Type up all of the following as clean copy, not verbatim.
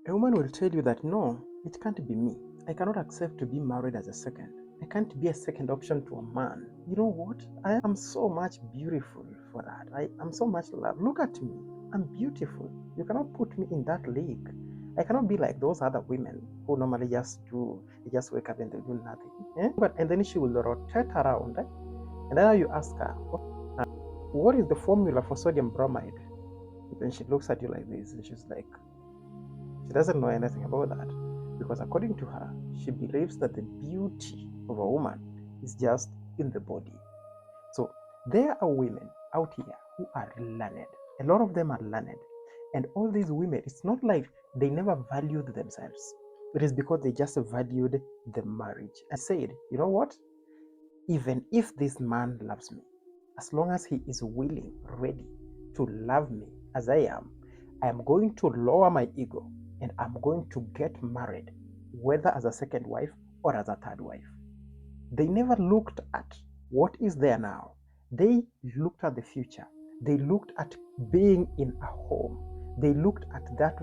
A woman will tell you that no, it can't be me. I cannot accept to be married as a second. I can't be a second option to a man. You know what? I am so much beautiful for that. I am so much loved. Look at me. I'm beautiful. You cannot put me in that league. I cannot be like those other women who normally they just wake up and they do nothing. And then she will rotate around. And then you ask her, what is the formula for sodium bromide? Then she looks at you like this and she's like, she doesn't know anything about that, because according to her, she believes that the beauty of a woman is just in the body. So there are women out here who are learned. A lot of them are learned. And all these women, it's not like they never valued themselves. It is because they just valued the marriage and said, you know what? Even if this man loves me, as long as he is willing, ready to love me as I am going to lower my ego and I'm going to get married, whether as a second wife or as a third wife. They never looked at what is there now. They looked at the future. They looked at being in a home. They looked at that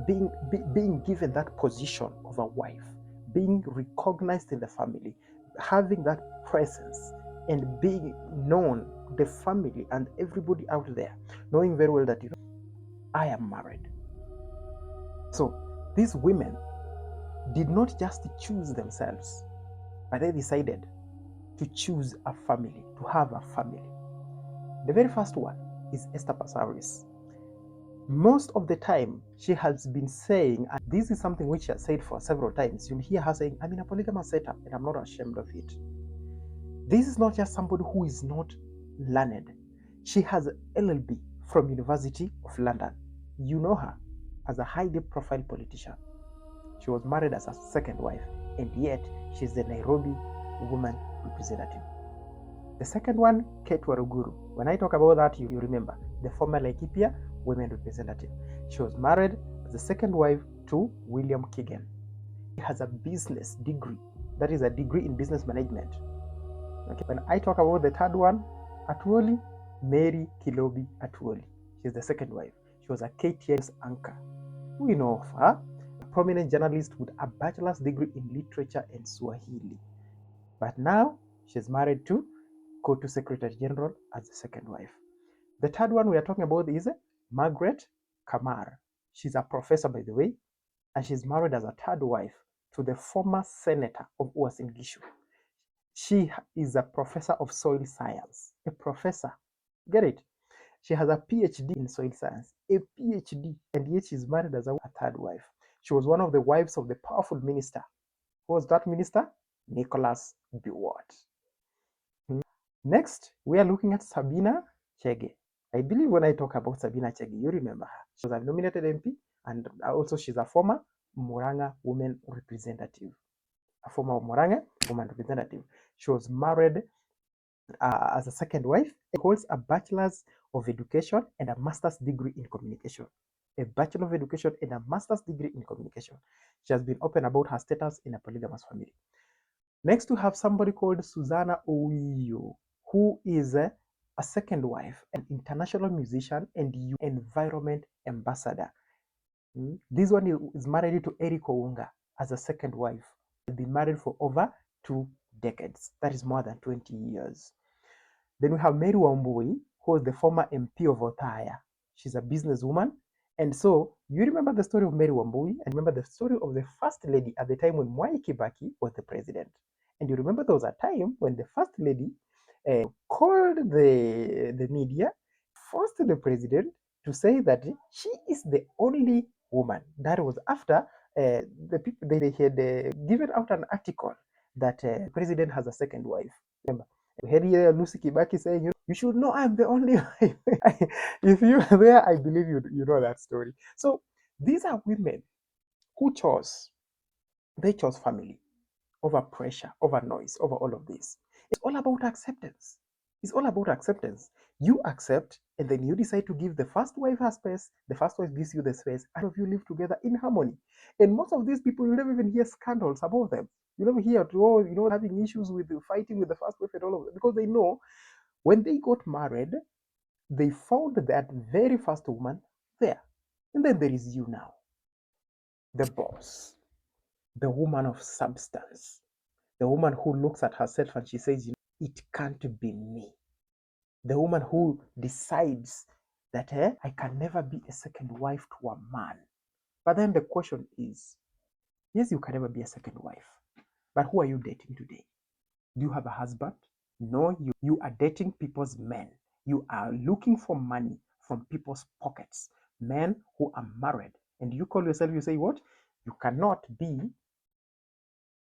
being given that position of a wife, being recognized in the family, having that presence, and being known, the family and everybody out there, knowing very well that, you know, I am married. So these women did not just choose themselves, but they decided to choose a family, to have a family. The very first one is Esther Passaris. Most of the time, she has been saying, and this is something which she has said for several times, you'll hear her saying, I'm in a polygamous setup and I'm not ashamed of it. This is not just somebody who is not learned. She has an LLB from University of London. You know her as a highly profile politician. She was married as a second wife, and yet she's the Nairobi woman representative. The second one, Cate Waruguru. When I talk about that, you remember the former Laikipia women representative. She was married as the second wife to William Keegan. He has a business degree, that is a degree in business management. Okay. When I talk about the third one, Atuoli, Mary Kilobi Atuoli. She's the second wife. She was a KTN's anchor. We know of her, a prominent journalist with a bachelor's degree in literature and Swahili. But now she's married to Kotu Secretary General as the second wife. The third one we are talking about is Margaret Kamar. She's a professor, by the way, and she's married as a third wife to the former senator of Uasin Gishu. She is a professor of soil science, a professor. Get it? She has a PhD in soil science, a PhD, and yet she's married as a third wife. She was one of the wives of the powerful minister. Who was that minister? Nicholas Biwott. Next, we are looking at Sabina Chege. I believe when I talk about Sabina Chege, you remember her. She was a nominated MP, and also she's a former Murang'a woman representative. A former Murang'a woman representative. She was married as a second wife. She holds a bachelor's of education and a master's degree in communication. A bachelor of education and a master's degree in communication. She has been open about her status in a polygamous family. Next, we have somebody called Susanna Owiyo, who is a second wife, an international musician and environment ambassador. This one is married to Eric Ounga as a second wife. They've been married for over 2 decades. That is more than 20 years. Then we have Mary Wambui, who is the former MP of Othaya. She's a businesswoman. And so you remember the story of Mary Wambui, and remember the story of the first lady at the time when Mwai Kibaki was the president. And you remember there was a time when the first lady called the media, forced the president to say that she is the only woman. That was after the people they had given out an article that the president has a second wife. Remember, we had here Lucy Kibaki saying, you should know I'm the only wife. If you are there, I believe you know that story. So these are women who they chose family over pressure, over noise, over all of this. It's all about acceptance. It's all about acceptance. You accept, and then you decide to give the first wife her space. The first wife gives you the space, and you live together in harmony. And most of these people, you never even hear scandals about them. You never hear, having issues with fighting with the first wife and all of that, because they know when they got married, they found that very first woman there. And then there is you now. the boss, the woman of substance, the woman who looks at herself and she says, it can't be me. The woman who decides that I can never be a second wife to a man. But then the question is, yes, you can never be a second wife. But who are you dating today? Do you have a husband? No, you are dating people's men. You are looking for money from people's pockets. Men who are married. And you call yourself, you say what? You cannot be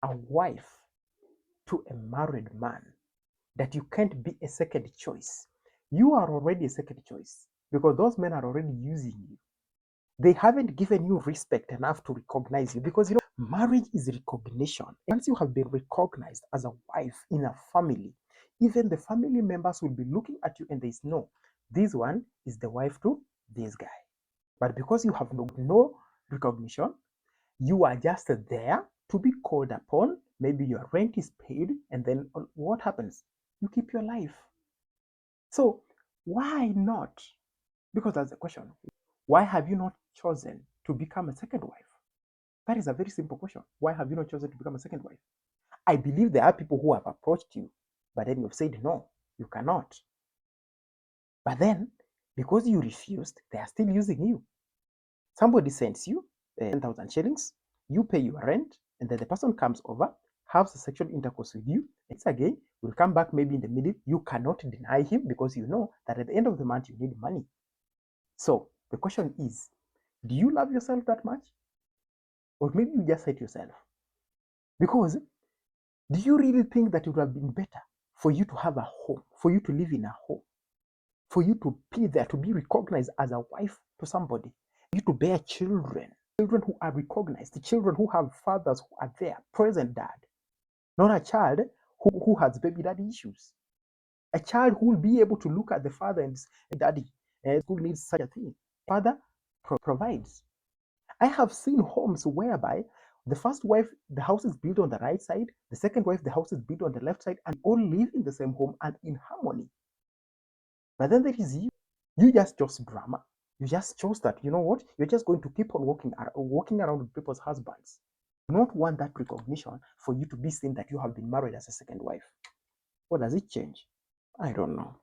a wife to a married man. That you can't be a second choice. You are already a second choice because those men are already using you. They haven't given you respect enough to recognize you because marriage is recognition. Once you have been recognized as a wife in a family, even the family members will be looking at you and they say, no, this one is the wife to this guy. But because you have no recognition, you are just there to be called upon. Maybe your rent is paid, and then what happens? You keep your life. So why not? Because that's the question. Why have you not chosen to become a second wife? That is a very simple question. Why have you not chosen to become a second wife? I believe there are people who have approached you, but then you've said no, you cannot. But then, because you refused, they are still using you. Somebody sends you 10,000 shillings, you pay your rent, and then the person comes over, has a sexual intercourse with you, and again, will come back maybe in the middle. You cannot deny him because you know that at the end of the month, you need money. So the question is, do you love yourself that much? Or maybe you just hate yourself? Because do you really think that it would have been better for you to have a home, for you to live in a home, for you to be there, to be recognized as a wife to somebody, you to bear children who are recognized, the children who have fathers who are there, present dad, not a child who has baby daddy issues. A child who will be able to look at the father and say, daddy, school needs such a thing. Father provides. I have seen homes whereby the first wife, the house is built on the right side, the second wife, the house is built on the left side, and all live in the same home and in harmony. But then there is you. You just chose drama. You just chose that, you know what? You're just going to keep on walking around with people's husbands. You don't want that recognition for you to be seen that you have been married as a second wife. What does it change? I don't know.